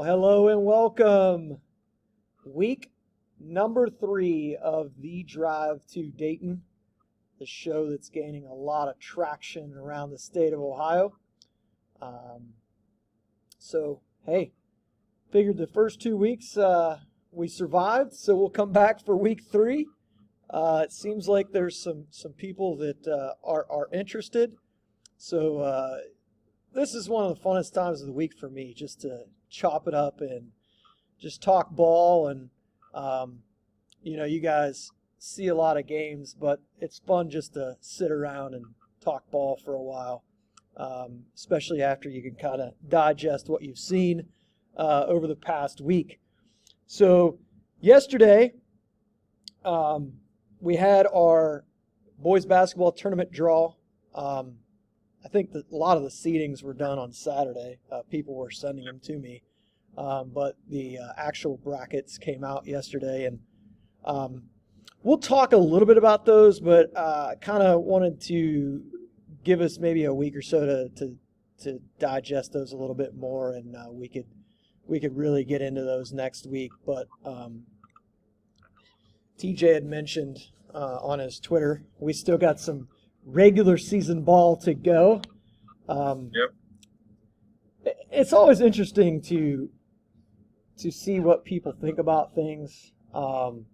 Hello and welcome. Week number 3 of The Drive to Dayton, the show that's gaining a lot of traction around the state of Ohio. Hey, figured the first 2 weeks we survived, so we'll come back for week 3. It seems like there's some people that are interested. So this is one of the funnest times of the week for me, just to chop it up and just talk ball. And, you guys see a lot of games, but it's fun just to sit around and talk ball for a while, especially after you can kind of digest what you've seen over the past week. So yesterday, we had our boys basketball tournament draw. I think that a lot of the seedings were done on Saturday. People were sending them to me. But the actual brackets came out yesterday. And we'll talk a little bit about those, but kind of wanted to give us maybe a week or so to digest those a little bit more, and we could really get into those next week. But TJ had mentioned on his Twitter, we still got some regular season ball to go. Yep. It's always interesting to see what people think about things. And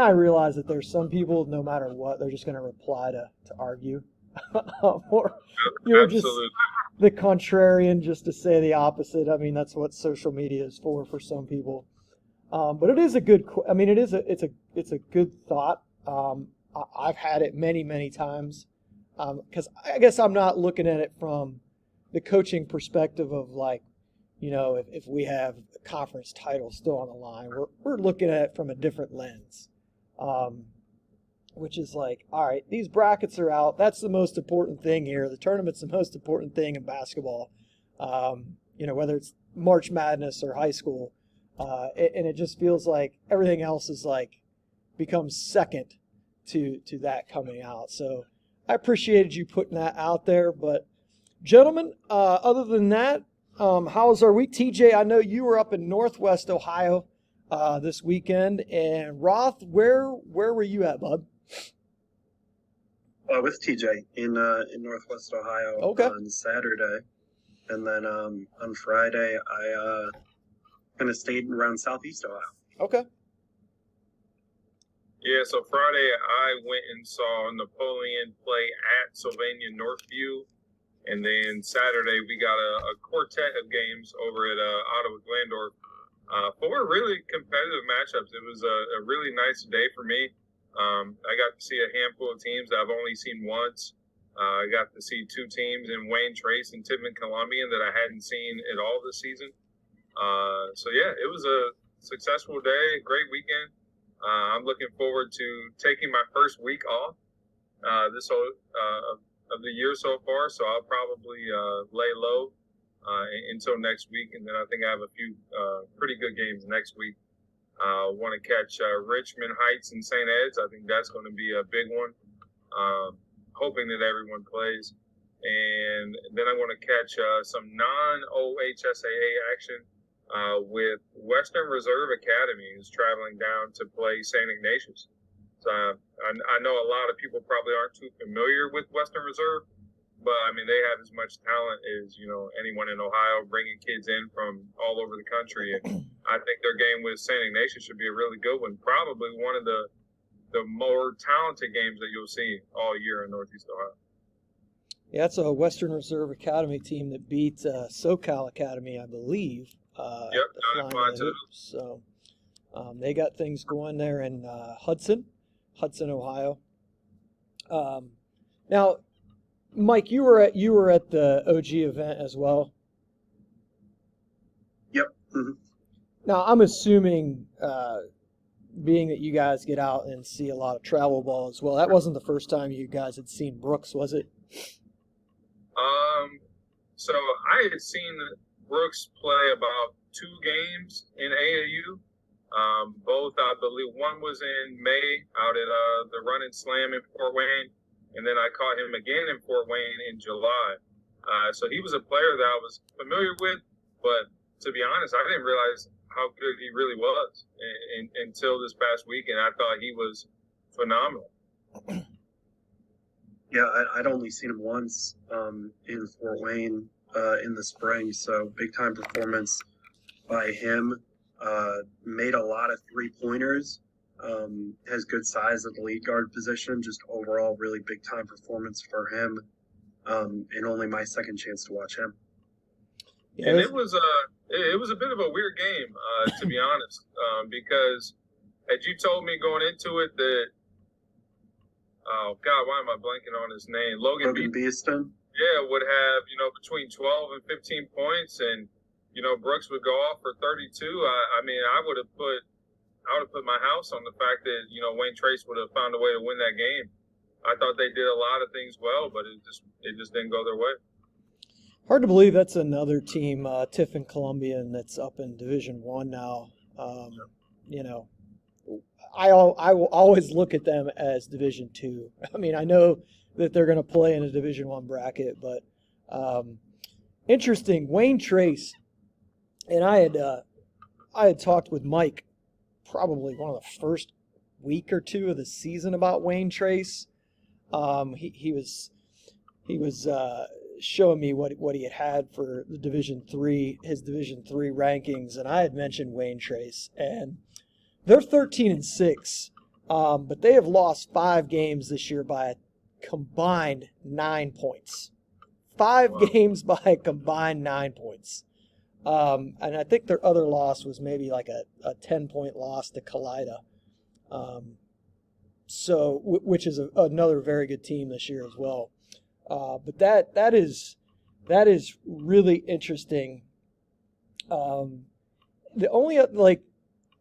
I realize that there's some people, no matter what, they're just going to reply to argue. Or you're just the contrarian just to say the opposite. I mean, that's what social media is for some people. But it is a good, it's a good thought. I've had it many, many times, because I guess I'm not looking at it from the coaching perspective of if we have a conference title still on the line. We're looking at it from a different lens, which is like, all right, these brackets are out. That's the most important thing here. The tournament's the most important thing in basketball, whether it's March Madness or high school. And it just feels like everything else is becomes second to that coming out. So I appreciated you putting that out there. But gentlemen, other than that, how was our week? TJ, I know you were up in Northwest Ohio this weekend, and Roth, where were you at, bud? With TJ in Northwest Ohio on Saturday, and then on Friday I kind of stayed around Southeast Ohio. Okay. Yeah, so Friday I went and saw Napoleon play at Sylvania Northview, and then Saturday we got a quartet of games over at Ottawa Glandorf. 4 really competitive matchups. It was a really nice day for me. I got to see a handful of teams that I've only seen once. I got to see 2 teams in Wayne Trace and Tittman Columbian that I hadn't seen at all this season. It was a successful day, great weekend. I'm looking forward to taking my first week off this whole of the year so far, so I'll probably lay low until next week, and then I think I have a few pretty good games next week. Want to catch Richmond Heights and St. Ed's. I think that's going to be a big one. Hoping that everyone plays. And then I want to catch some non-OHSAA action with Western Reserve Academy, who's traveling down to play St. Ignatius. So I know a lot of people probably aren't too familiar with Western Reserve, but I mean they have as much talent as anyone in Ohio, bringing kids in from all over the country. And I think their game with St. Ignatius should be a really good one. Probably one of the more talented games that you'll see all year in Northeast Ohio. Yeah, it's a Western Reserve Academy team that beat SoCal Academy, I believe. Yep, so they got things going there in Hudson, Ohio. Now, Mike, you were at the OG event as well. Yep. Mm-hmm. Now, I'm assuming, being that you guys get out and see a lot of travel ball as well, that wasn't the first time you guys had seen Brooks, was it? So I had seen Brooks play about 2 games in AAU. Both, I believe, one was in May out at the Run and Slam in Fort Wayne, and then I caught him again in Fort Wayne in July. So he was a player that I was familiar with, but to be honest, I didn't realize how good he really was until this past week, and I thought he was phenomenal. Yeah, I'd only seen him once in Fort Wayne in the spring, so big time performance by him. Made a lot of 3-pointers. Has good size at the lead guard position. Just overall, really big time performance for him. And only my second chance to watch him. Yeah, and it was a bit of a weird game, to be honest, because had you told me going into it that, oh God, why am I blanking on his name? Logan Beeston. Yeah, would have between 12 and 15 points, and Brooks would go off for 32. I mean, I would have put my house on the fact that Wayne Trace would have found a way to win that game. I thought they did a lot of things well, but it just didn't go their way. Hard to believe that's another team, Tiffin Columbian, that's up in Division I now. I will always look at them as Division II. I mean, I know that they're going to play in a Division I bracket, but interesting. Wayne Trace, and I had talked with Mike probably one of the first week or two of the season about Wayne Trace. He was showing me what he had for the his Division III rankings, and I had mentioned Wayne Trace, and they're 13-6, but they have lost 5 games this year by a combined 9 points. 5 games by a combined 9 points. And I think their other loss was maybe like a 10-point loss to Kalida. Which is another very good team this year as well. But that is really interesting. The only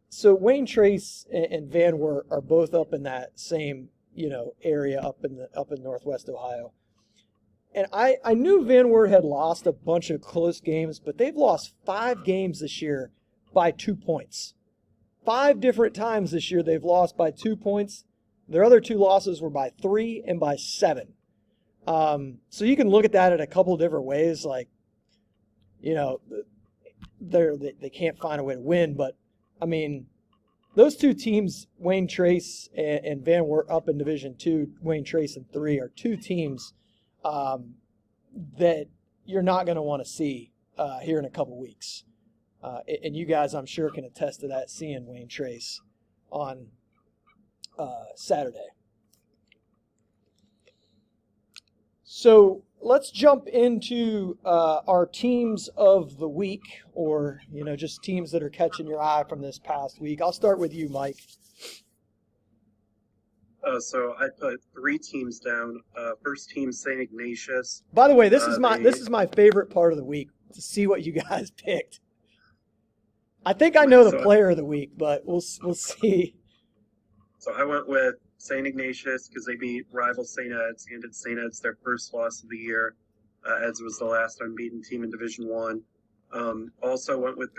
so Wayne Trace and Van Wert are both up in that same area up in Northwest Ohio. And I knew Van Wert had lost a bunch of close games, but they've lost 5 games this year by 2 points. 5 different times this year they've lost by 2 points. Their other 2 losses were by 3 and by 7. So you can look at that in a couple of different ways. Like, they can't find a way to win. But, I mean, those 2 teams, Wayne Trace and Van Wert up in Division II, Wayne Trace in 3, are 2 teams that you're not going to want to see here in a couple weeks. And you guys, I'm sure, can attest to that, seeing Wayne Trace on Saturday. So let's jump into our teams of the week, or just teams that are catching your eye from this past week. I'll start with you, Mike. So I put 3 teams down. First team, St. Ignatius. By the way, this is my favorite part of the week, to see what you guys picked. I think I know the player of the week, but we'll see. So I went with St. Ignatius because they beat rival St. Ed's, and it's St. Ed's their first loss of the year. Ed's was the last unbeaten team in Division I. Also went with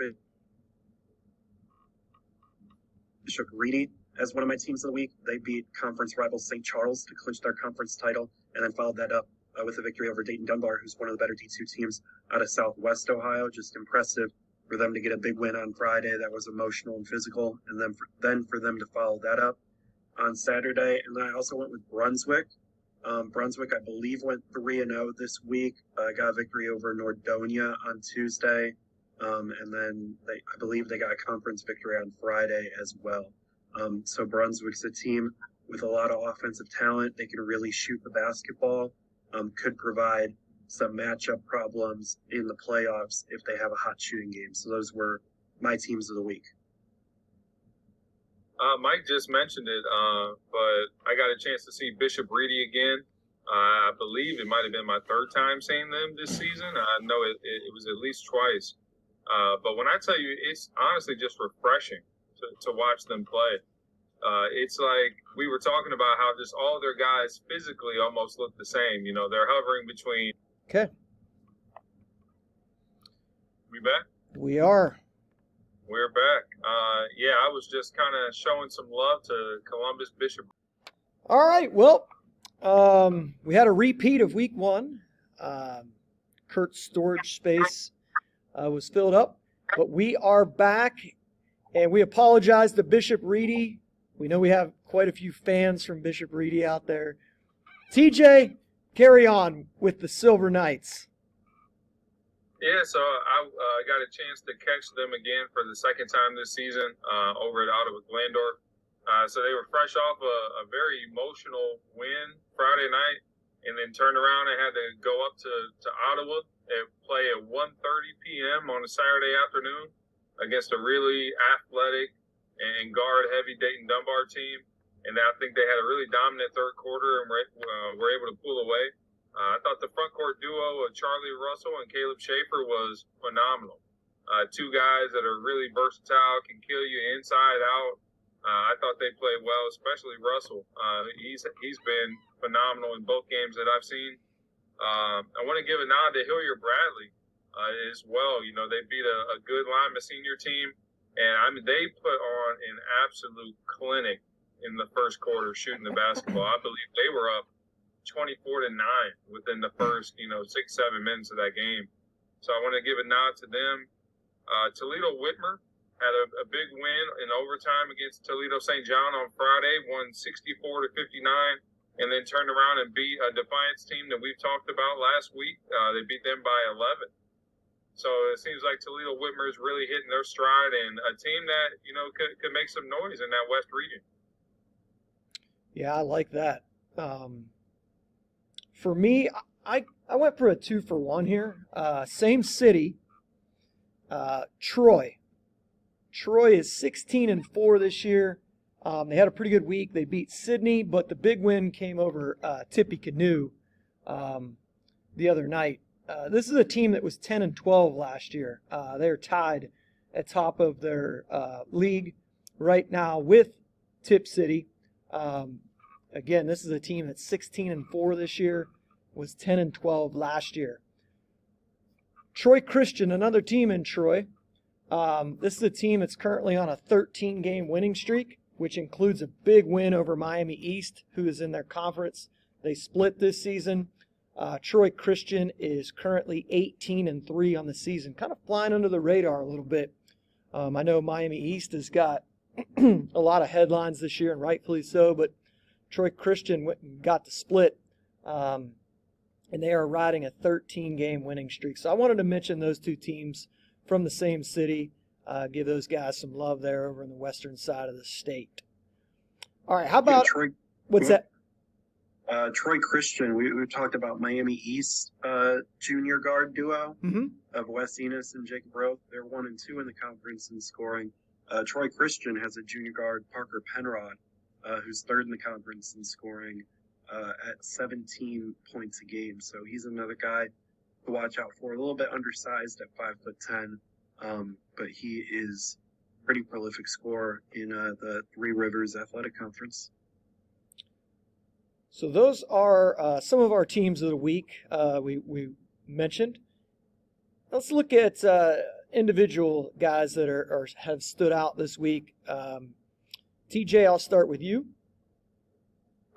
Bishop Reedy as one of my teams of the week. They beat conference rival St. Charles to clinch their conference title, and then followed that up with a victory over Dayton Dunbar, who's one of the better D2 teams out of Southwest Ohio. Just impressive for them to get a big win on Friday. That was emotional and physical, and then for them to follow that up on Saturday. And then I also went with Brunswick. Brunswick, I believe, went 3-0 this week. Got a victory over Nordonia on Tuesday. And then I believe they got a conference victory on Friday as well. So Brunswick's a team with a lot of offensive talent. They can really shoot the basketball, could provide some matchup problems in the playoffs if they have a hot shooting game. So those were my teams of the week. Mike just mentioned it, but I got a chance to see Bishop Reedy again. I believe it might have been my 3rd time seeing them this season. I know it was at least twice. But when I tell you, it's honestly just refreshing to watch them play. It's like we were talking about how just all their guys physically almost look the same. They're hovering between. Okay. We back? We are. We're back. I was just kind of showing some love to Columbus Bishop. All right. Well, we had a repeat of week 1. Kurt's storage space was filled up. But we are back, and we apologize to Bishop Reedy. We know we have quite a few fans from Bishop Reedy out there. TJ, carry on with the Silver Knights. Yeah, so I got a chance to catch them again for the second time this season over at Ottawa Glandorf. So they were fresh off a very emotional win Friday night, and then turned around and had to go up to Ottawa and play at 1:30 p.m. on a Saturday afternoon against a really athletic and guard-heavy Dayton Dunbar team. And I think they had a really dominant third quarter and were able to pull away. I thought the front court duo of Charlie Russell and Caleb Schaefer was phenomenal. Two guys that are really versatile, can kill you inside out. I thought they played well, especially Russell. He's been phenomenal in both games that I've seen. I want to give a nod to Hilliard Bradley as well. You know, they beat a good Lima senior team, and I mean they put on an absolute clinic in the first quarter shooting the basketball. I believe they were up 24-9 within the first, 6-7 minutes of that game. So I want to give a nod to them. Toledo Whitmer had a big win in overtime against Toledo St. John on Friday, won 64-59, and then turned around and beat a Defiance team that we've talked about last week. They beat them by 11. So it seems like Toledo Whitmer is really hitting their stride, and a team that, could make some noise in that West region. Yeah, I like that. For me, I went for a 2-for-1 here. Same city, Troy. Troy is 16-4 this year. They had a pretty good week. They beat Sydney, but the big win came over Tippecanoe the other night. This is a team that was 10-12 last year. They're tied at top of their league right now with Tip City. Again, this is a team that's 16-4 this year, was 10-12 last year. Troy Christian, another team in Troy. This is a team that's currently on a 13-game winning streak, which includes a big win over Miami East, who is in their conference. They split this season. Troy Christian is currently 18-3 on the season, kind of flying under the radar a little bit. I know Miami East has got a lot of headlines this year, and rightfully so, but Troy Christian went and got the split, and they are riding a 13-game winning streak. So I wanted to mention those two teams from the same city, give those guys some love there over in the western side of the state. All right, how about Troy, what's that? Troy Christian, we've talked about Miami East junior guard duo of Wes Enos and Jacob Roth. They're 1-2 in the conference in scoring. Troy Christian has a junior guard, Parker Penrod, who's third in the conference in scoring at 17 points a game. So he's another guy to watch out for. A little bit undersized at 5'10", but he is a pretty prolific scorer in the Three Rivers Athletic Conference. So those are some of our teams of the week we mentioned. Let's look at individual guys that have stood out this week. TJ, I'll start with you.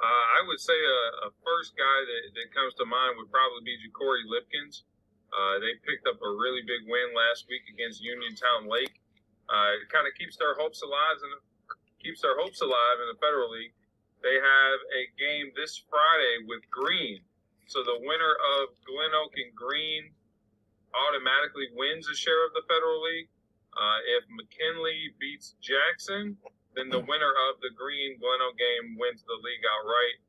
I would say a first guy that comes to mind would probably be Ja'Cory Lipkins. They picked up a really big win last week against Uniontown Lake. It kind of keeps their hopes alive in the Federal League. They have a game this Friday with Green. So the winner of Glen Oak and Green automatically wins a share of the Federal League. If McKinley beats Jackson, then the winner of the Green Glen Oak game wins the league outright.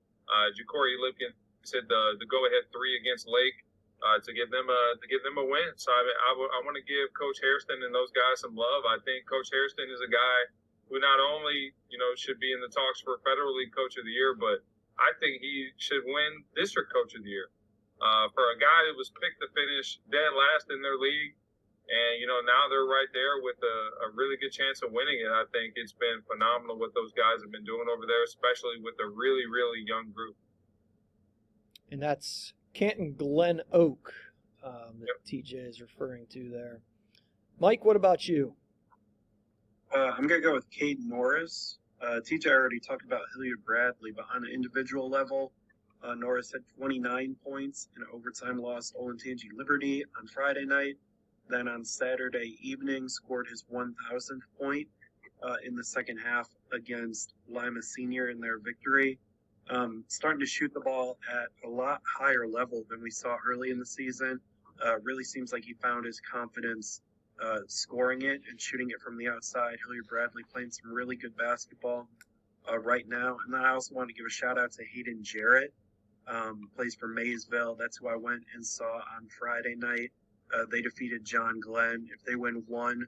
Ja'Cory Lipkins hit the go-ahead 3 against Lake to give them a win. So I want to give Coach Hairston and those guys some love. I think Coach Hairston is a guy who not only should be in the talks for Federal League Coach of the Year, but I think he should win District Coach of the Year. For a guy that was picked to finish dead last in their league, and now they're right there with a really good chance of winning it. I think it's been phenomenal what those guys have been doing over there, especially with a really, really young group. And that's Canton Glen Oak that TJ is referring to there. Mike, what about you? I'm going to go with Cade Norris. TJ already talked about Hilliard Bradley, but on an individual level, Norris had 29 points in an overtime loss to Olentangy Liberty on Friday night. Then on Saturday evening, scored his 1,000th point in the second half against Lima Senior in their victory. Starting to shoot the ball at a lot higher level than we saw early in the season. Really seems like he found his confidence scoring it and shooting it from the outside. Hilliard Bradley playing some really good basketball right now. And then I also wanted to give a shout out to Hayden Jarrett. Plays for Maysville. That's who I went and saw on Friday night. They defeated John Glenn. If they win one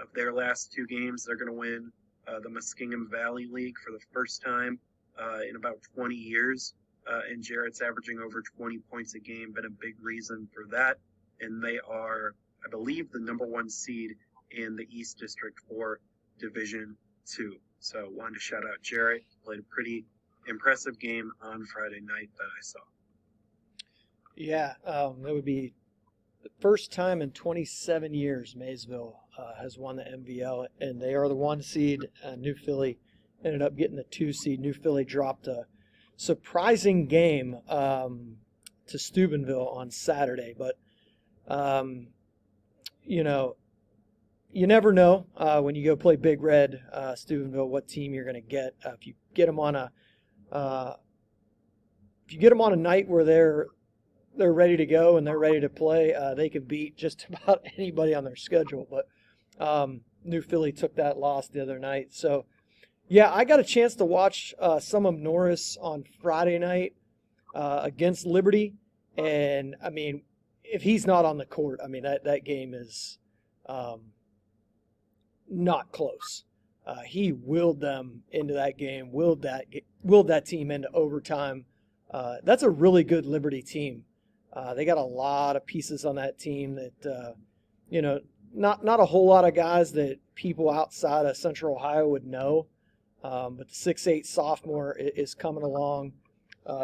of their last two games, they're going to win the Muskingum Valley League for the first time in about 20 years. And Jarrett's averaging over 20 points a game, been a big reason for that. And they are, I believe, the number one seed in the East District for Division II. So wanted to shout out Jarrett. Played a pretty impressive game on Friday night that I saw. Yeah, that would be the first time in 27 years Maysville has won the MVL, and they are the 1 seed. New Philly ended up getting the 2 seed. New Philly dropped a surprising game to Steubenville on Saturday, but you know, you never know when you go play Big Red Steubenville what team you're going to get. If you get them on a night where they're ready to go and they're ready to play, they can beat just about anybody on their schedule. But New Philly took that loss the other night. So, yeah, I got a chance to watch some of Norris on Friday night against Liberty. And, I mean, if he's not on the court, I mean, that game is not close. He willed them into that game, willed that team into overtime. That's a really good Liberty team. They got a lot of pieces on that team that, not a whole lot of guys that people outside of Central Ohio would know. But the 6'8" sophomore is coming along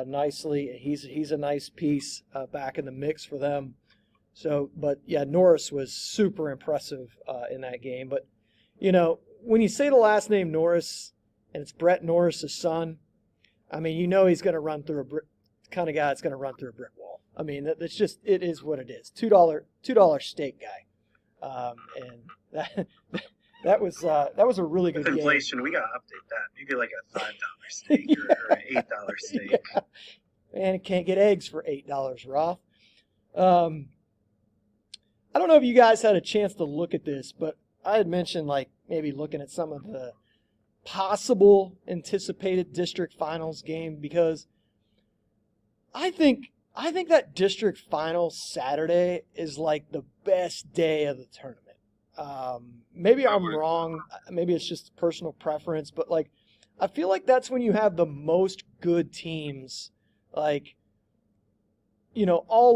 nicely. He's a nice piece back in the mix for them. So, but yeah, Norris was super impressive in that game. But, when you say the last name Norris and it's Brett Norris' son, I mean, he's going to run through kind of guy that's going to run through a brick wall. I mean, that's just, it is what it is. $2 steak guy. And that was a really good game. Inflation, we got to update that. Maybe like a $5 steak or an $8 steak. Yeah. Man, can't get eggs for $8, Roth. I don't know if you guys had a chance to look at this, but I had mentioned maybe looking at some of the possible anticipated district finals game, because I think that district final Saturday is the best day of the tournament. Maybe I'm wrong. Maybe it's just personal preference, but I feel like that's when you have the most good teams, all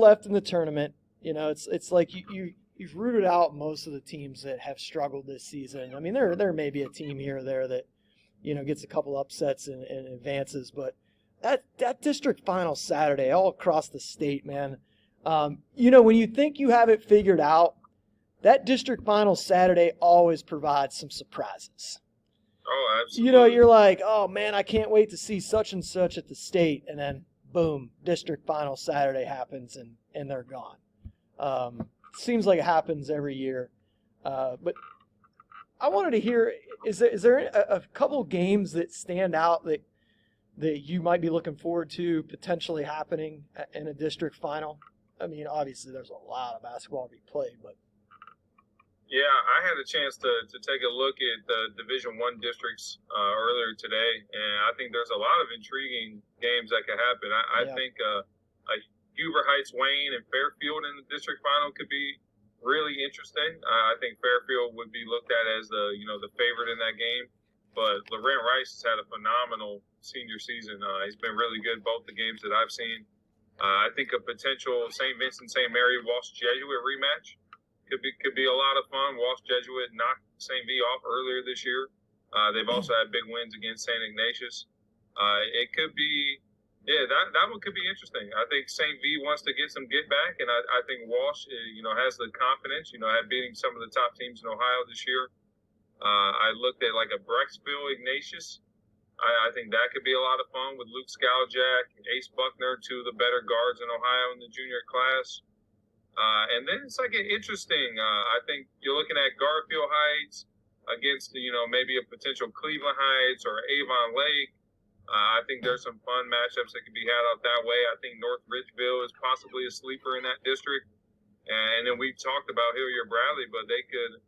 left in the tournament. It's like you've rooted out most of the teams that have struggled this season. I mean, there may be a team here or there that, gets a couple upsets and advances, but that district final Saturday all across the state, man. When you think you have it figured out, that district final Saturday always provides some surprises. Oh, absolutely. You're like, oh man, I can't wait to see such and such at the state, and then boom, district final Saturday happens and they're gone. Seems like it happens every year. But I wanted to hear, is there a couple games that stand out that you might be looking forward to potentially happening in a district final? I mean, obviously there's a lot of basketball to be played, but. Yeah, I had a chance to take a look at the Division I districts earlier today, and I think there's a lot of intriguing games that could happen. I think Huber Heights, Wayne, and Fairfield in the district final could be really interesting. I think Fairfield would be looked at as the favorite in that game, but Laurent Rice has had a phenomenal senior season. He's been really good both the games that I've seen. I think a potential St. Vincent St. Mary Walsh Jesuit rematch could be a lot of fun. Walsh Jesuit knocked St. V off earlier this year. They've also had big wins against St. Ignatius. It could be. Yeah, that one could be interesting. I think St. V wants to get some get back, and I think Walsh, has the confidence, at beating some of the top teams in Ohio this year. I looked at a Brecksville Ignatius. I think that could be a lot of fun with Luke Scaljak, Ace Buckner, two of the better guards in Ohio in the junior class. And then it's like interesting. I think you're looking at Garfield Heights against, maybe a potential Cleveland Heights or Avon Lake. I think there's some fun matchups that could be had out that way. I think North Ridgeville is possibly a sleeper in that district. And then we've talked about Hilliard Bradley, but they could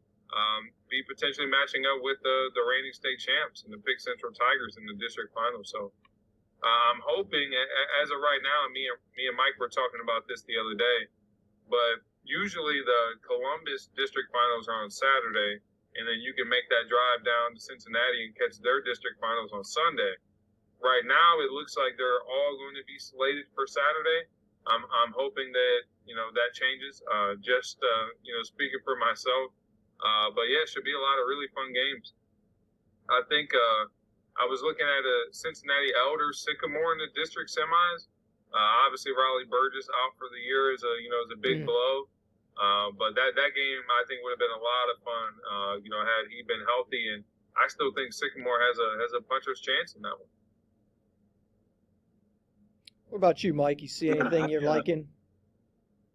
be potentially matching up with the reigning state champs and the Pick Central Tigers in the district final. So I'm hoping, as of right now, me and Mike were talking about this the other day, but usually the Columbus district finals are on Saturday, and then you can make that drive down to Cincinnati and catch their district finals on Sunday. Right now, it looks like they're all going to be slated for Saturday. I'm hoping that that changes. Speaking for myself, but yeah, it should be a lot of really fun games. I think I was looking at a Cincinnati Elder Sycamore in the district semis. Obviously, Riley Burgess out for the year is a big blow. But that game I think would have been a lot of fun. Had he been healthy, and I still think Sycamore has a puncher's chance in that one. What about you, Mike? You see anything you're liking?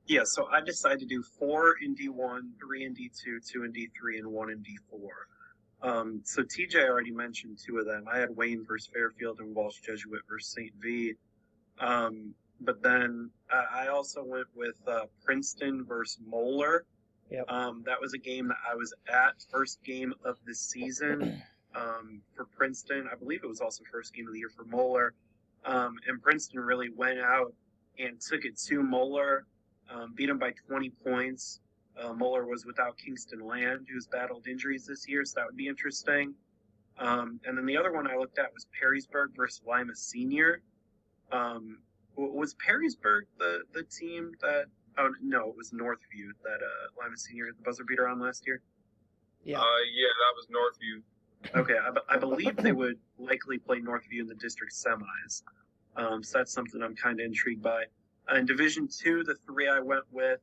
Yeah, so I decided to do 4 in D1, 3 in D2, 2 in D3, and 1 in D4. So TJ already mentioned 2 of them. I had Wayne versus Fairfield and Walsh Jesuit versus St. V. But then I also went with Princeton versus Moeller. Yep. That was a game that I was at, first game of the season for Princeton. I believe it was also first game of the year for Moeller. And Princeton really went out and took it to Moeller, beat them by 20 points. Moeller was without Kingston Land, who's battled injuries this year, so that would be interesting. And then the other one I looked at was Perrysburg versus Lima Senior. Was Perrysburg the team that? Oh no, it was Northview that Lima Senior hit the buzzer beater on last year. Yeah. Yeah, that was Northview. Okay, I believe they would likely play Northview in the district semis. So that's something I'm kind of intrigued by. In Division 2, the 3 I went with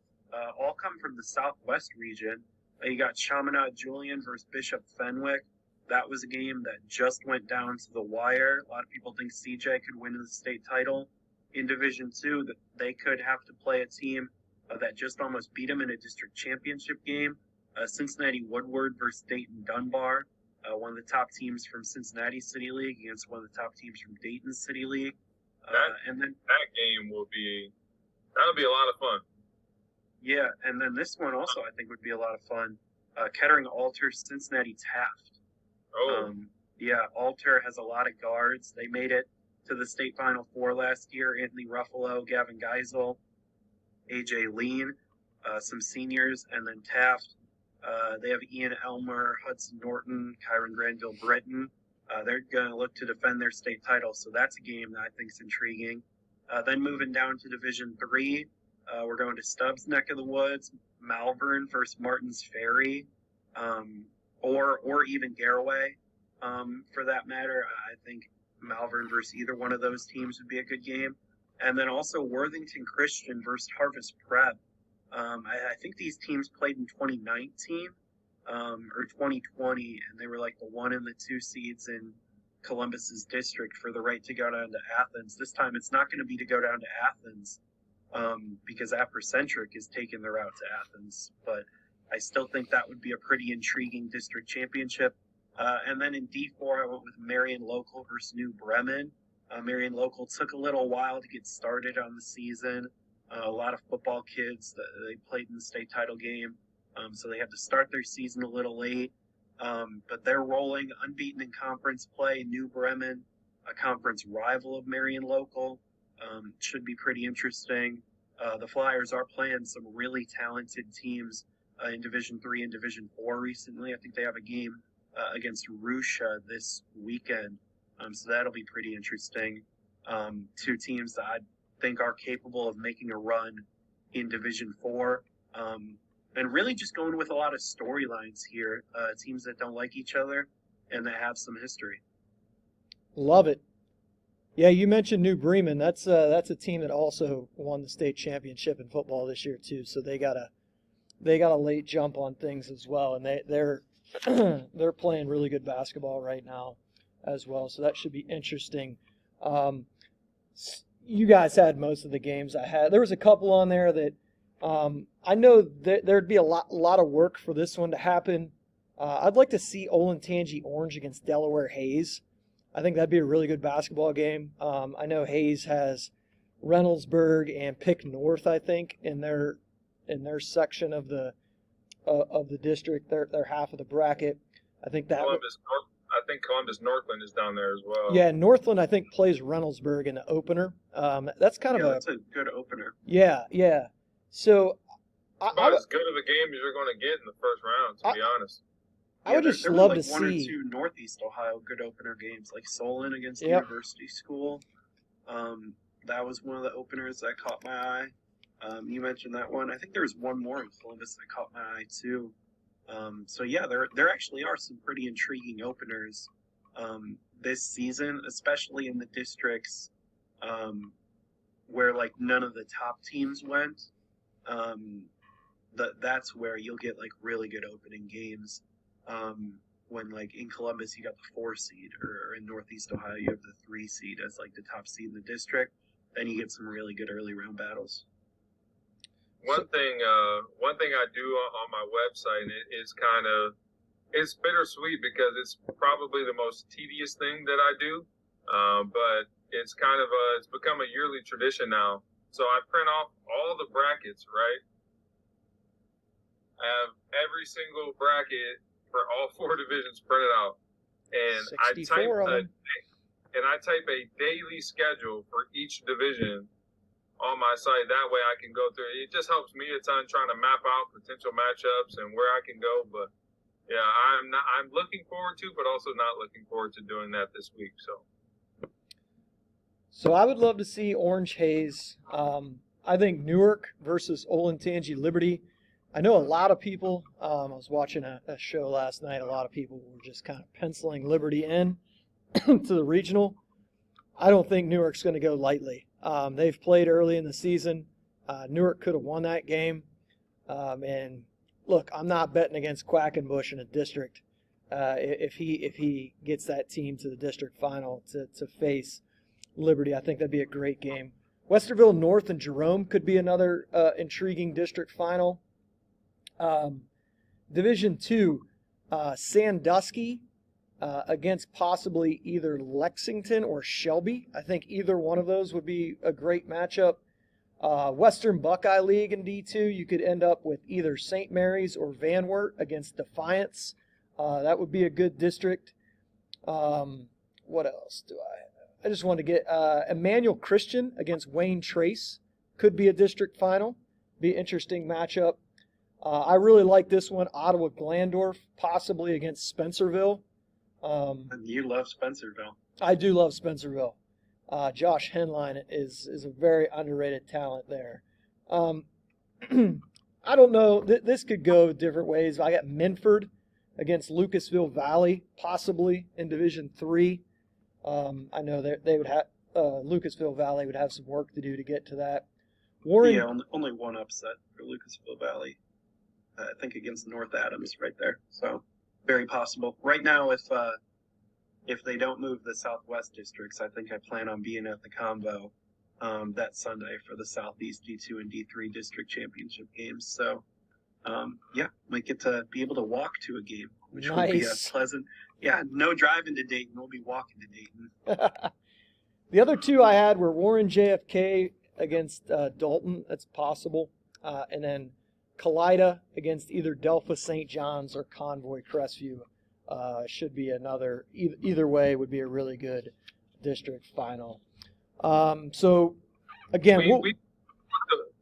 all come from the Southwest region. You got Chaminade Julian versus Bishop Fenwick. That was a game that just went down to the wire. A lot of people think CJ could win the state title. In Division 2, that they could have to play a team that just almost beat them in a district championship game. Cincinnati Woodward versus Dayton Dunbar. One of the top teams from Cincinnati City League against one of the top teams from Dayton City League. And then that game that'll be a lot of fun. Yeah, and then this one also I think would be a lot of fun. Kettering Alter, Cincinnati Taft. Oh. Yeah, Alter has a lot of guards. They made it to the state final 4 last year. Anthony Ruffalo, Gavin Geisel, AJ Lean, some seniors, and then Taft. They have Ian Elmer, Hudson Norton, Kyron Granville Britton. They're going to look to defend their state title, so that's a game that I think is intriguing. Then moving down to Division 3, we're going to Stubbs' neck of the woods, Malvern versus Martin's Ferry, or even Garaway, for that matter. I think Malvern versus either one of those teams would be a good game. And then also Worthington Christian versus Harvest Prep. I think these teams played in 2019 or 2020, and they were like the 1 and the 2 seeds in Columbus's district for the right to go down to Athens. This time it's not going to be to go down to Athens because Aprocentric is taking the route to Athens. But I still think that would be a pretty intriguing district championship. And then in D4, I went with Marion Local versus New Bremen. Marion Local took a little while to get started on the season. A lot of football kids that they played in the state title game, so they had to start their season a little late. But they're rolling, unbeaten in conference play. New Bremen, a conference rival of Marion Local, should be pretty interesting. The Flyers are playing some really talented teams in Division 3 and Division 4 recently. I think they have a game against Russia this weekend, so that'll be pretty interesting. 2 teams that I think are capable of making a run in Division 4, and really just going with a lot of storylines here, teams that don't like each other and that have some history. Love it. Yeah, you mentioned New Bremen. That's a team that also won the state championship in football this year too, so they got a late jump on things as well, and they're they're playing really good basketball right now as well, so that should be interesting. You guys had most of the games I had. There was a couple on there that I know there'd be a lot of work for this one to happen. I'd like to see Olentangy Orange against Delaware Hayes. I think that'd be a really good basketball game. I know Hayes has Reynoldsburg and Pick North, I think, in their section of the district, their half of the bracket. I think that I think Columbus Northland is down there as well. Yeah, Northland I think plays Reynoldsburg in the opener. That's kind of that's a good opener. Yeah. So about as good of a game as you're going to get in the first round, to be honest. I would just love to see one or two Northeast Ohio good opener games, like Solon against University School. That was one of the openers that caught my eye. You mentioned that one. I think there was one more in Columbus that caught my eye too. So yeah, there actually are some pretty intriguing openers this season, especially in the districts where like none of the top teams went. That's where you'll get like really good opening games. When like in Columbus you got the 4 seed, or in Northeast Ohio you have the 3 seed as like the top seed in the district, then you get some really good early round battles. One thing I do on my website, and it's bittersweet because it's probably the most tedious thing that I do, but it's it's become a yearly tradition now. So I print off all the brackets, right? I have every single bracket for all 4 divisions printed out, and I type a daily schedule for each division on my site. That way I can go through it. It just helps me a ton trying to map out potential matchups and where I can go. But yeah, I'm looking forward to, but also not looking forward to doing that this week. So I would love to see Orange Hayes. I think Newark versus Olentangy Liberty. I know a lot of people, I was watching a show last night, a lot of people were just kind of penciling Liberty in to the regional. I don't think Newark's going to go lightly. They've played early in the season. Newark could have won that game. And look, I'm not betting against Quackenbush in a district. If he gets that team to the district final to face Liberty, I think that'd be a great game. Westerville North and Jerome could be another intriguing district final. Division 2, Sandusky against possibly either Lexington or Shelby. I think either one of those would be a great matchup. Western Buckeye League in D2, you could end up with either St. Mary's or Van Wert against Defiance. That would be a good district. What else do I have? I just want to get Emmanuel Christian against Wayne Trace. Could be a district final. Be an interesting matchup. I really like this one. Ottawa Glandorf, possibly against Spencerville. And you love Spencerville. I do love Spencerville. Josh Henline is a very underrated talent there. I don't know. This could go different ways. I got Minford against Lucasville Valley, possibly in Division 3. I know they would have Lucasville Valley would have some work to do to get to that. Warren, yeah, only one upset for Lucasville Valley. I think against North Adams right there. So very possible. Right now, if they don't move the Southwest districts, I think I plan on being at the combo that Sunday for the Southeast D2 and D3 district championship games. So yeah, might get to be able to walk to a game, which would be a pleasant. Yeah, no driving to Dayton. We'll be walking to Dayton. The other two I had were Warren JFK against Dalton. That's possible. And then Kalida against either Delphi St. John's or Convoy Crestview. Should be another, either way would be a really good district final. So, again,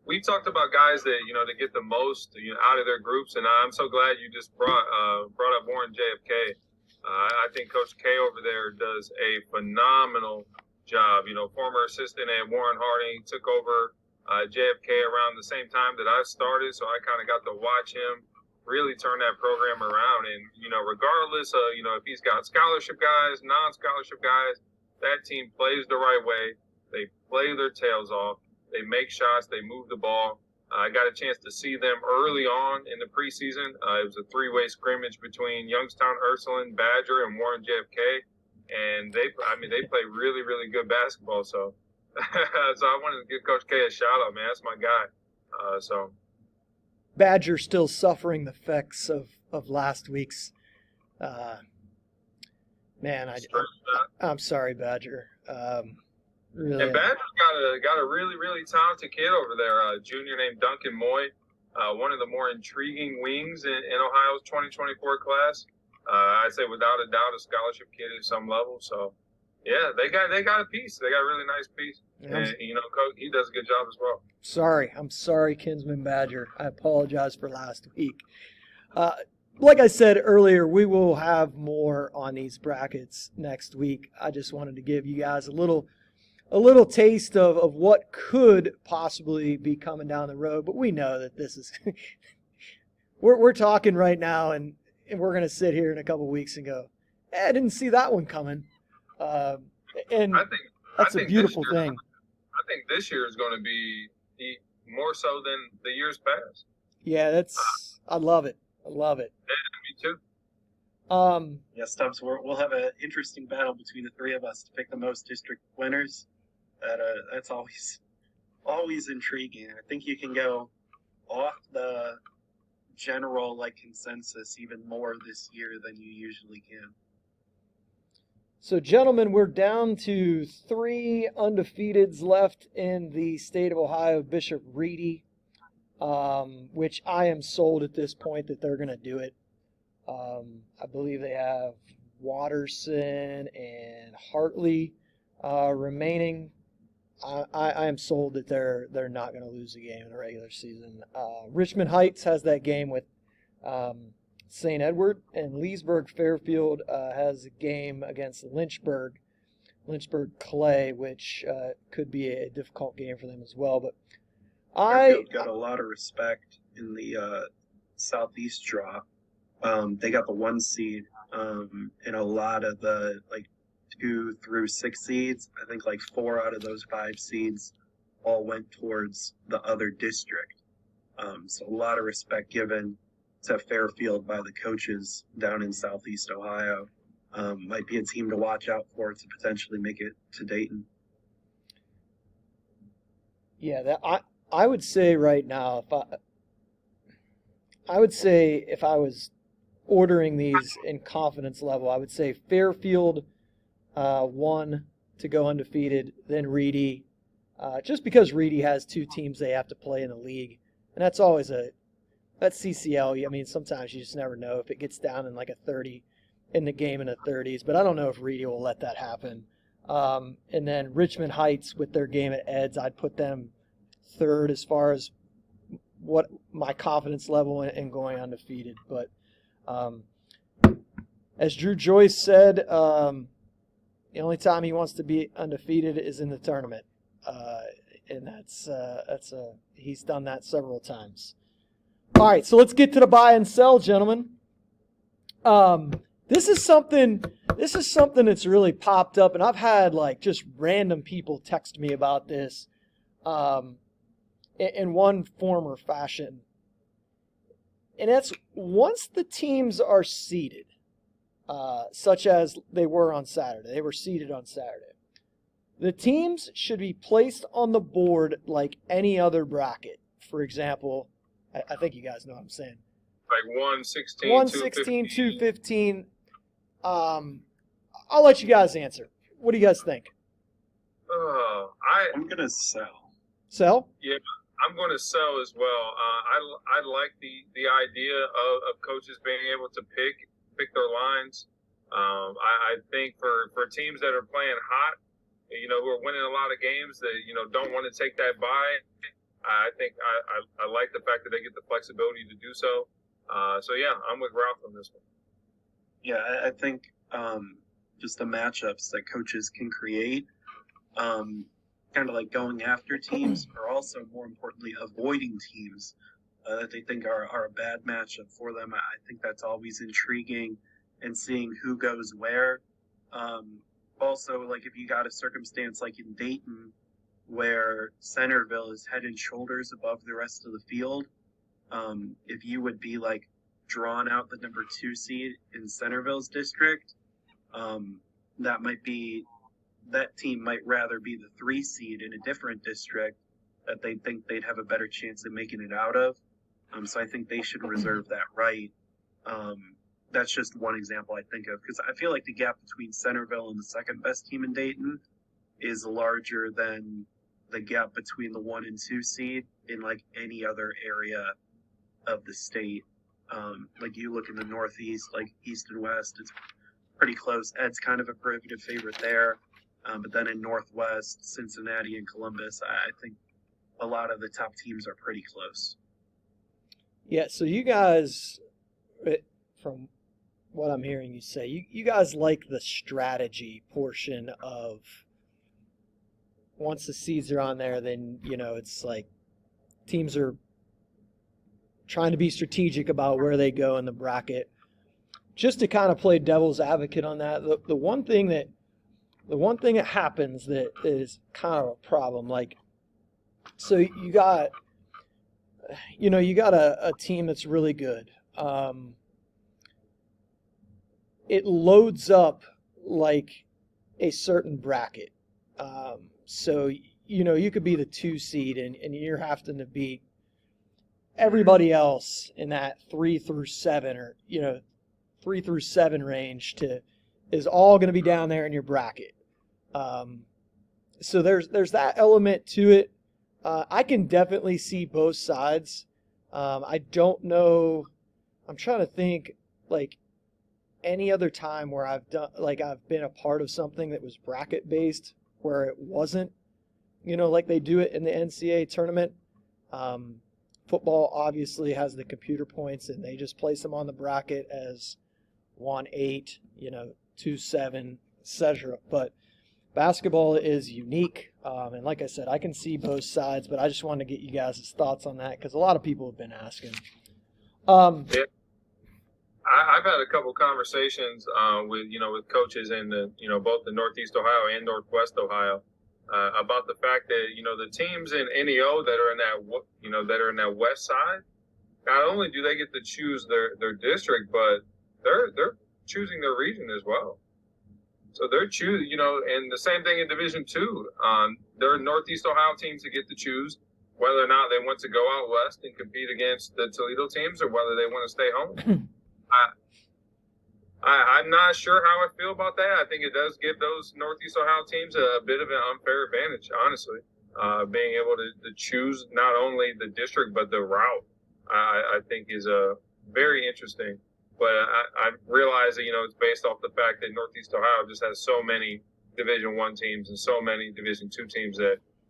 we talked about guys that, to get the most out of their groups, and I'm so glad you just brought up Warren JFK. I think Coach K over there does a phenomenal job. Former assistant at Warren Harding, took over JFK around the same time that I started, so I kind of got to watch him really turn that program around. And, regardless of, if he's got scholarship guys, non-scholarship guys, that team plays the right way. They play their tails off. They make shots. They move the ball. I got a chance to see them early on in the preseason. It was a 3-way scrimmage between Youngstown, Ursuline, Badger, and Warren JFK. And they play really, really good basketball. So, so I wanted to give Coach K a shout out, man. That's my guy. So Badger still suffering the effects of last week's. Man, I'm sorry, Badger. Really. And Badger's got a really, really talented kid over there, a junior named Duncan Moy, one of the more intriguing wings in Ohio's 2024 class. I'd say without a doubt a scholarship kid at some level. So, yeah, they got a piece. They got a really nice piece. And, Coach, he does a good job as well. I'm sorry, Kinsman Badger. I apologize for last week. Like I said earlier, we will have more on these brackets next week. I just wanted to give you guys a little taste of what could possibly be coming down the road. But we know that this is we're talking right now, and we're going to sit here in a couple weeks and go, I didn't see that one coming. And that's a beautiful thing. I think this year is going to be more so than the years past. Yeah, I love it. I love it. Yeah, me too. Yeah, Stubbs, we'll have an interesting battle between the three of us to pick the most district winners. That's always intriguing. I think you can go off the general consensus even more this year than you usually can. So, gentlemen, we're down to 3 undefeateds left in the state of Ohio. Bishop Reedy, which I am sold at this point that they're going to do it. I believe they have Watterson and Hartley remaining. I am sold that they're not going to lose a game in the regular season. Richmond Heights has that game with St. Edward, and Leesburg Fairfield has a game against Lynchburg Clay, which could be a difficult game for them as well. But Fairfield got a lot of respect in the Southeast draw. They got the 1 seed, and a lot of the 2 through 6 seeds. I think 4 out of those 5 seeds all went towards the other district. So a lot of respect given to Fairfield by the coaches down in Southeast Ohio. Might be a team to watch out for to potentially make it to Dayton. Yeah, I would say right now, if I was ordering these in confidence level, I would say Fairfield 1 to go undefeated, then Reedy, just because Reedy has 2 teams they have to play in the league, and that's always that's CCL. I mean, sometimes you just never know if it gets down in a 30 in the game in the 30s, but I don't know if Reedy will let that happen. And then Richmond Heights with their game at Eds, I'd put them 3rd as far as what my confidence level in going undefeated. But as Drew Joyce said, the only time he wants to be undefeated is in the tournament, and he's done that several times. All right, so let's get to the buy and sell, gentlemen. This is something that's really popped up, and I've had just random people text me about this in one form or fashion. And that's once the teams are seeded, such as they were on Saturday. They were seeded on Saturday. The teams should be placed on the board like any other bracket. For example, I think you guys know what I'm saying. 116, 116, 215. I'll let you guys answer. What do you guys think? I'm gonna sell. Sell? Yeah, I'm going to sell as well. I like the idea of coaches being able to pick their lines. I think for teams that are playing hot, who are winning a lot of games that don't want to take that bye, I think I like the fact that they get the flexibility to do so. So yeah, I'm with Ralph on this one. Yeah, I think just the matchups that coaches can create, kind of going after teams, or also more importantly avoiding teams that they think are a bad matchup for them. I think that's always intriguing, and seeing who goes where. Also, if you got a circumstance like in Dayton, where Centerville is head and shoulders above the rest of the field, if you would be drawn out the number 2 seed in Centerville's district, that team might rather be the 3 seed in a different district that they think they'd have a better chance of making it out of. So I think they should reserve that right. That's just one example I think of, because I feel like the gap between Centerville and the second best team in Dayton is larger than the gap between the 1 and 2 seed in like any other area of the state. Like you look in the Northeast, like East and West, it's pretty close. Ed's kind of a prohibitive favorite there. But then in Northwest, Cincinnati and Columbus, I think a lot of the top teams are pretty close. Yeah, so you guys, from what I'm hearing you say, you guys like the strategy portion of once the seeds are on there, then, it's like teams are trying to be strategic about where they go in the bracket. Just to kind of play devil's advocate on that, the one thing that happens that is kind of a problem, like, so you got a team that's really good. It loads up like a certain bracket. So, you could be the 2 seed and you're having to beat everybody else in that 3 through 7 or, 3 through 7 range is all going to be down there in your bracket. So there's that element to it. I can definitely see both sides. I don't know. I'm trying to think like any other time where I've been a part of something that was bracket based where it wasn't, like they do it in the NCAA tournament. Football obviously has the computer points and they just place them on the bracket as 1-8, 2-7, etc. But basketball is unique. And like I said, I can see both sides, but I just wanted to get you guys' thoughts on that because a lot of people have been asking. Yeah. I've had a couple conversations with coaches in both the Northeast Ohio and Northwest Ohio about the fact that the teams in NEO that are in that west side, not only do they get to choose their district, but they're choosing their region as well. So they're choosing, and the same thing in Division II. There are Northeast Ohio teams that get to choose whether or not they want to go out west and compete against the Toledo teams or whether they want to stay home. I'm not sure how I feel about that. I think it does give those Northeast Ohio teams a bit of an unfair advantage, honestly, being able to choose not only the district but the route. I think is very interesting. But I realize that, it's based off the fact that Northeast Ohio just has so many Division I teams and so many Division II teams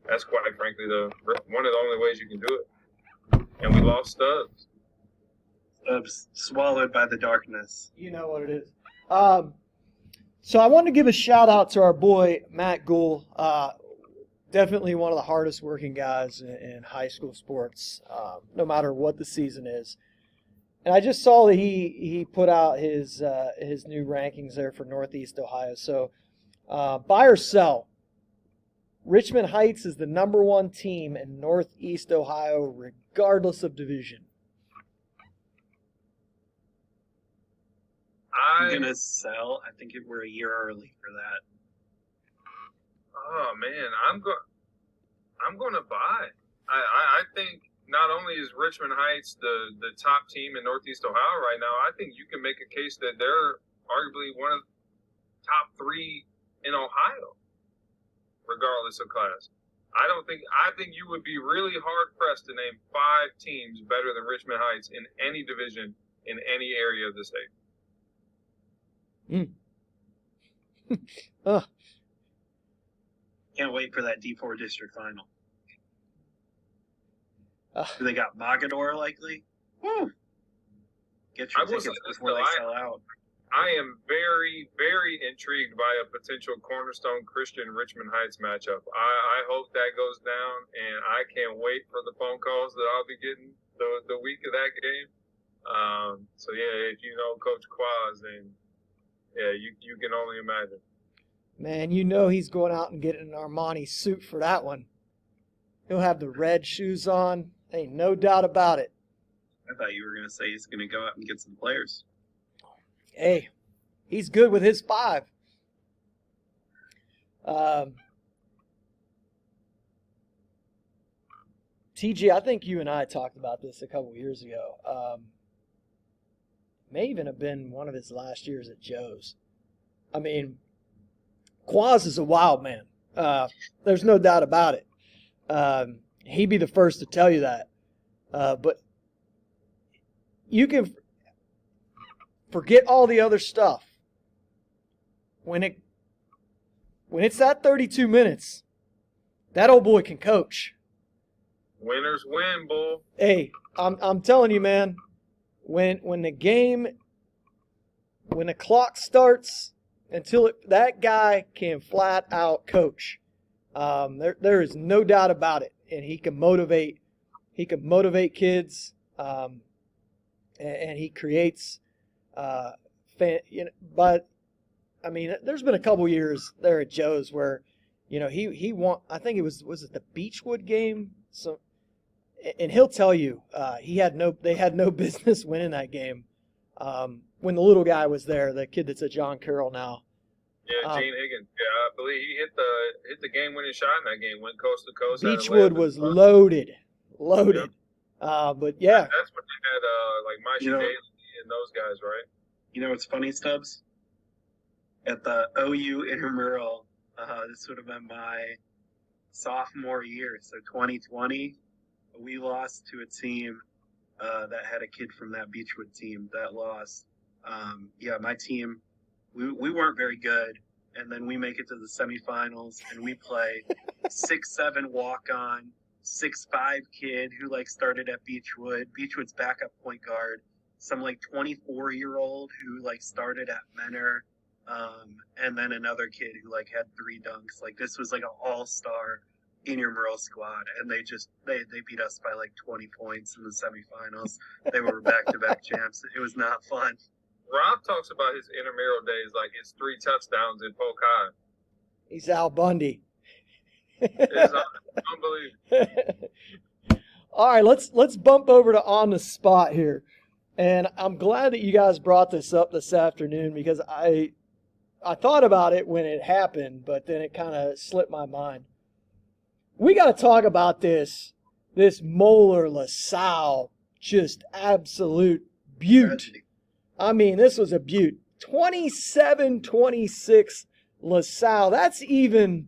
that's quite frankly one of the only ways you can do it. And we lost Stubbs. Stubbs swallowed by the darkness. You know what it is. So I want to give a shout out to our boy, Matt Gould. Definitely one of the hardest working guys in high school sports, no matter what the season is. And I just saw that he put out his new rankings there for Northeast Ohio. So buy or sell. Richmond Heights is the number 1 team in Northeast Ohio, regardless of division. I'm going to sell. I think we're a year early for that. Oh, man. I'm going to buy. I think not only is Richmond Heights the top team in Northeast Ohio right now, I think you can make a case that they're arguably one of the top 3 in Ohio, regardless of class. I think you would be really hard pressed to name 5 teams better than Richmond Heights in any division in any area of the state. Can't wait for that D4 district final. Do they got Mogador likely? Woo! Get your tickets before they sell out. I am very, very intrigued by a potential Cornerstone Christian Richmond Heights matchup. I hope that goes down, and I can't wait for the phone calls that I'll be getting the week of that game. So yeah, if you know Coach Quaz, then yeah, you can only imagine. Man, he's going out and getting an Armani suit for that one. He'll have the red shoes on. Ain't no doubt about it. I thought you were going to say he's going to go out and get some players. Hey, he's good with his 5. TG, I think you and I talked about this a couple years ago. May even have been one of his last years at Joe's. I mean, Quaz is a wild man. There's no doubt about it. He'd be the first to tell you that. But you can forget all the other stuff. When it's that 32 minutes, that old boy can coach. Winners win, bull. Hey, I'm telling you, man. When the clock starts, that guy can flat out coach. There is no doubt about it, and he can motivate. He can motivate kids, and he creates. But I mean, there's been a couple years there at Joe's where, he won. I think was it the Beechwood game? So, and he'll tell you they had no business winning that game. When the little guy was there, the kid that's at John Carroll now. Yeah, Gene Higgins. Yeah, I believe he hit the game-winning shot in that game. Went coast to coast. Beechwood was loaded. Yeah. But yeah, that's what they had. Like Maishi Daly and those guys, right? You know what's funny, Stubbs? At the OU intramural, this would have been my sophomore year, so 2020. We lost to a team that had a kid from that Beechwood team that lost. My team, we weren't very good, and then we make it to the semifinals, and we play 6'7" walk-on, 6'5" kid who started at Beechwood's backup point guard, some 24-year-old who started at Menor, and then another kid who had 3 dunks. This was an all-star intramural squad, and they beat us by 20 points in the semifinals. They were back-to-back champs. It was not fun. Rob talks about his intramural days like it's 3 touchdowns in Polk High. He's Al Bundy. It's unbelievable. All right, let's bump over to On the Spot here. And I'm glad that you guys brought this up this afternoon because I thought about it when it happened, but then it kind of slipped my mind. We got to talk about this Moeller LaSalle, just absolute beaut. I mean, this was a beaut. 27-26 LaSalle. That's even.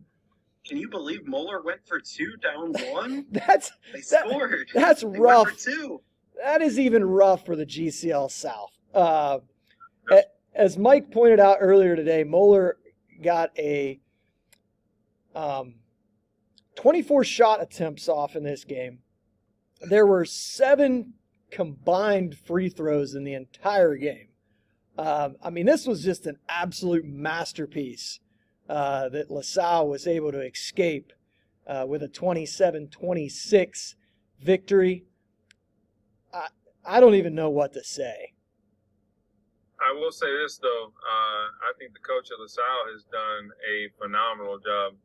Can you believe Moeller went for 2 down 1? They scored. That's rough. Went for 2. That is even rough for the GCL South. As Mike pointed out earlier today, Moeller got a 24 shot attempts off in this game. There were 7 combined free throws in the entire game. I mean, this was just an absolute masterpiece that LaSalle was able to escape with a 27-26 victory. I don't even know what to say. I will say this, though. I think the coach of LaSalle has done a phenomenal job.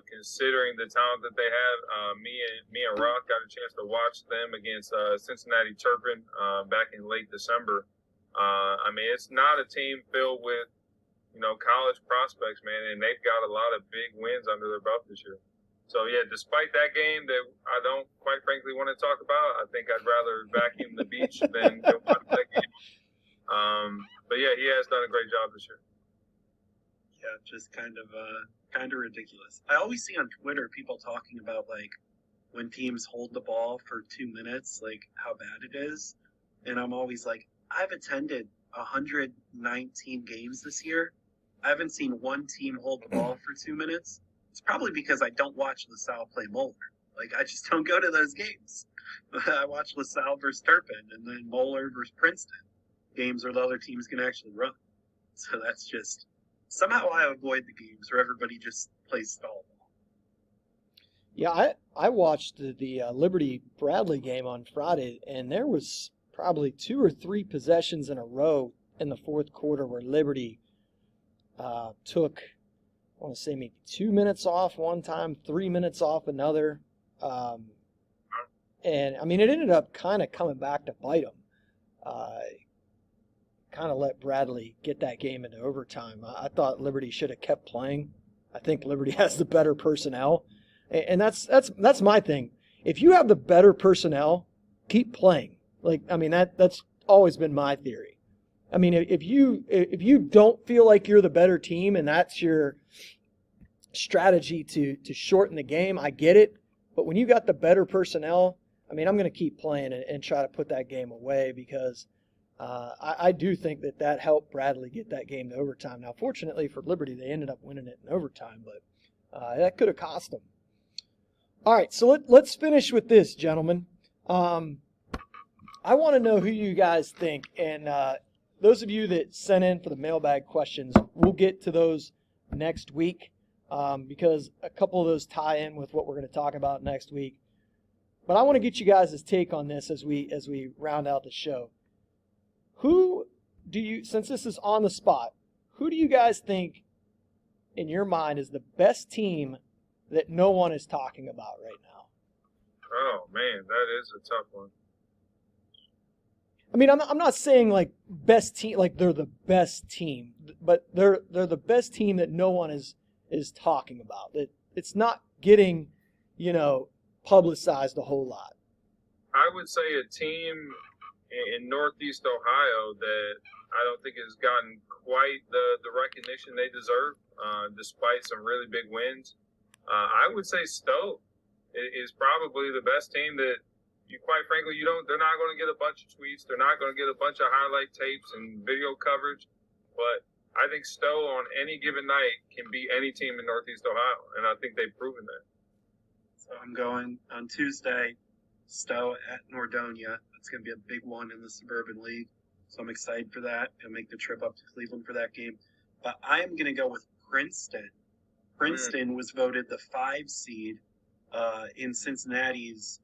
Considering the talent that they have, me and Rock got a chance to watch them against Cincinnati Turpin back in late December. I mean, it's not a team filled with, college prospects, man, and they've got a lot of big wins under their belt this year. So, yeah, despite that game that I don't, quite frankly, want to talk about, I think I'd rather vacuum the beach than go watch that game. But, yeah, he has done a great job this year. Yeah, just kind of ridiculous. I always see on Twitter people talking about, when teams hold the ball for 2 minutes, how bad it is. And I'm always like, I've attended 119 games this year. I haven't seen one team hold the ball for 2 minutes. It's probably because I don't watch LaSalle play Moeller. I just don't go to those games. I watch LaSalle versus Turpin and then Moeller versus Princeton, games where the other teams can actually run. So that's just, somehow I avoid the games where everybody just plays stall ball. Yeah, I watched the Liberty Bradley game on Friday, and there was probably 2 or 3 possessions in a row in the fourth quarter where Liberty took, I want to say maybe 2 minutes off one time, 3 minutes off another. And, I mean, it ended up kind of coming back to bite them. Kind of let Bradley get that game into overtime. I thought Liberty should have kept playing. I think Liberty has the better personnel. And that's my thing. if you have the better personnel, keep playing. Like, I mean, that's always been my theory. I mean, if you don't feel like you're the better team and that's your strategy to shorten the game, I get it. But when you got the better personnel, I mean, I'm going to keep playing and try to put that game away because I do think that helped Bradley get that game to overtime. Now, fortunately for Liberty, they ended up winning it in overtime, but that could have cost them. All right, so let's finish with this, gentlemen. I want to know who you guys think, and those of you that sent in for the mailbag questions, we'll get to those next week because a couple of those tie in with what we're going to talk about next week. But I want to get you guys' take on this as we round out the show. Who do you, since this is on the spot, who do you guys think in your mind is the best team that no one is talking about right now? Oh man, that is a tough one. I mean, I'm not saying like best team, like they're the best team, but they're the best team that no one is talking about. That it's not getting, publicized a whole lot. I would say a team in Northeast Ohio that I don't think has gotten quite the recognition they deserve, despite some really big wins. I would say Stowe is probably the best team that quite frankly, they're not going to get a bunch of tweets. They're not going to get a bunch of highlight tapes and video coverage. But I think Stowe on any given night can beat any team in Northeast Ohio. And I think they've proven that. So I'm going on Tuesday, Stowe at Nordonia. That's going to be a big one in the Suburban League. So I'm excited for that. I'll make the trip up to Cleveland for that game. But I am going to go with Princeton. Princeton was voted the 5 seed in Cincinnati's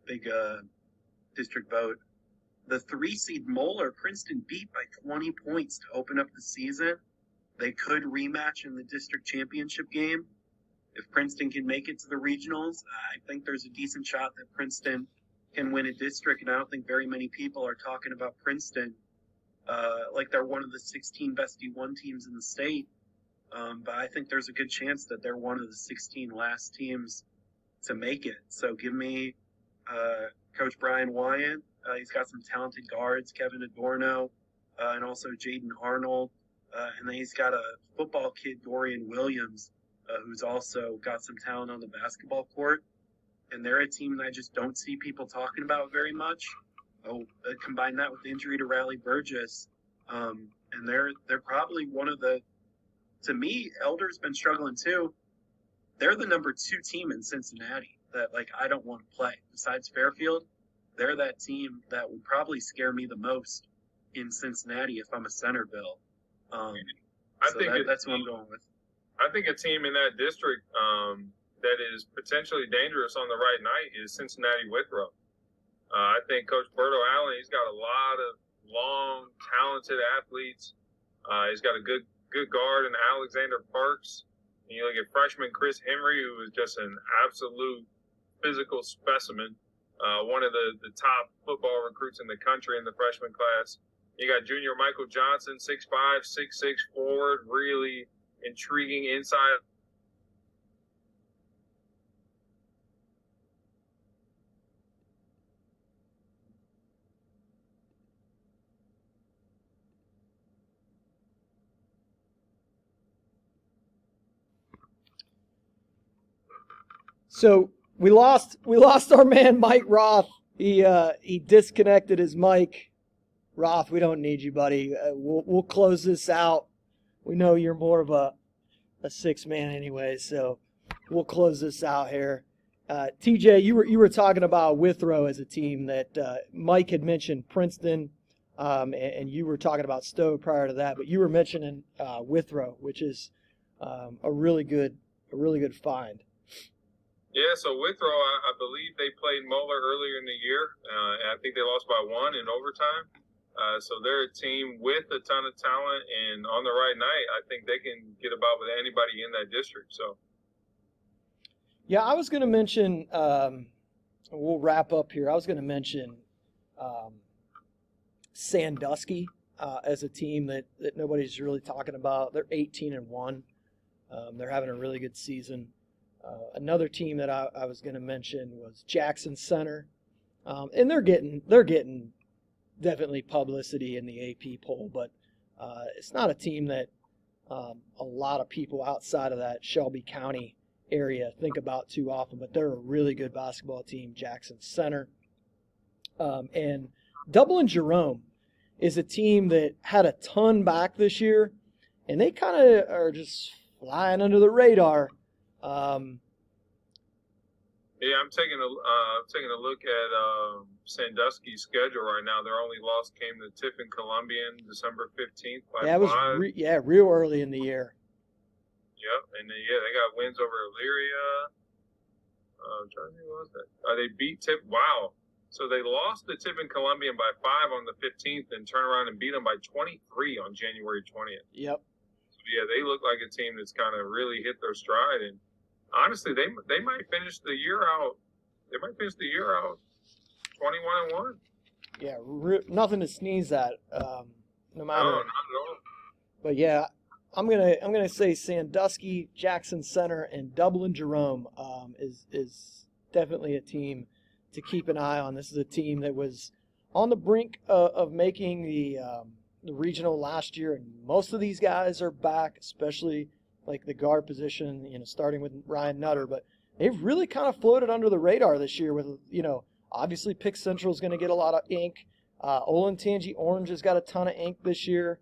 big district vote. The 3 seed Moeller, Princeton beat by 20 points to open up the season. They could rematch in the district championship game. If Princeton can make it to the regionals, I think there's a decent shot that Princeton can win a district, and I don't think very many people are talking about Princeton like they're one of the 16 best D1 teams in the state. But I think there's a good chance that they're one of the 16 last teams to make it. So give me Coach Brian Wyant. He's got some talented guards, Kevin Adorno, and also Jaden Arnold. And then he's got a football kid, Dorian Williams, who's also got some talent on the basketball court. And they're a team that I just don't see people talking about very much. Combine that with the injury to Riley Burgess. And they're probably one of the, to me, Elder's been struggling too. They're the number 2 team in Cincinnati that, I don't want to play. Besides Fairfield, they're that team that would probably scare me the most in Cincinnati if I'm a Centerville. That's who I'm going with. I think a team in that district that is potentially dangerous on the right night is Cincinnati Withrow. I think Coach Berto Allen, he's got a lot of long, talented athletes. He's got a good guard in Alexander Parks. And you look at freshman Chris Henry, who is just an absolute physical specimen, one of the top football recruits in the country in the freshman class. You got junior Michael Johnson, 6'5", 6'6", forward, really intriguing inside. So we lost our man Mike Roth. He disconnected his mic. Roth, we don't need you, buddy. We'll close this out. We know you're more of a 6-man anyway, so we'll close this out here. TJ, you were talking about Withrow as a team that Mike had mentioned Princeton, and you were talking about Stowe prior to that, but you were mentioning Withrow, which is a really good find. Yeah, so Withrow, I believe they played Moeller earlier in the year, and I think they lost by 1 in overtime. So they're a team with a ton of talent, and on the right night, I think they can get about with anybody in that district. So, yeah, I was going to mention. We'll wrap up here. I was going to mention Sandusky as a team that nobody's really talking about. They're 18-1. They're having a really good season. Another team that I was going to mention was Jackson Center, and they're getting definitely publicity in the AP poll, but it's not a team that a lot of people outside of that Shelby County area think about too often. But they're a really good basketball team, Jackson Center. And Dublin Jerome is a team that had a ton back this year, and they kind of are just flying under the radar. Yeah, I'm taking a look at Sandusky's schedule right now. Their only loss came to Tiffin Columbian December 15th by Yeah, it was 5. real early in the year. Yep, and then, they got wins over Elyria. I'm trying to think, what was that? They beat Wow. So they lost to Tiffin Columbian by 5 on the 15th, and turned around and beat them by 23 on January 20th. Yep. So yeah, they look like a team that's kind of really hit their stride, and honestly, they might finish the year out. They might finish the year out 21-1. Yeah, nothing to sneeze at. No matter. No, not at all. But yeah, I'm gonna say Sandusky, Jackson Center, and Dublin Jerome is definitely a team to keep an eye on. This is a team that was on the brink of making the regional last year, and most of these guys are back, especially like the guard position, starting with Ryan Nutter. But they've really kind of floated under the radar this year with, obviously Pick Central is going to get a lot of ink. Olentangy Orange has got a ton of ink this year.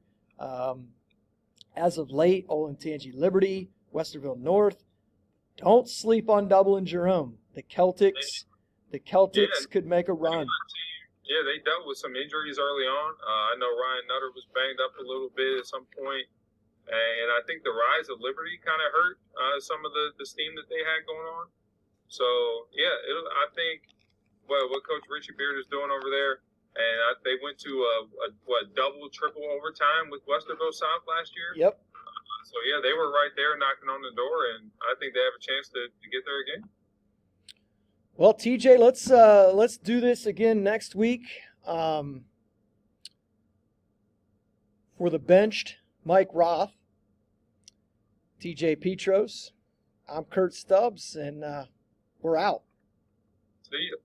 As of late, Olentangy Liberty, Westerville North. Don't sleep on Dublin Jerome. The Celtics could make a run. Yeah, they dealt with some injuries early on. I know Ryan Nutter was banged up a little bit at some point. And I think the rise of Liberty kind of hurt some of the steam that they had going on. So, yeah, I think what Coach Richie Beard is doing over there, and they went to a double, triple overtime with Westerville South last year. Yep. So, yeah, they were right there knocking on the door, and I think they have a chance to get there again. Well, TJ, let's do this again next week. For the benched Mike Roth, TJ Petros, I'm Kurt Stubbs, and we're out. See ya.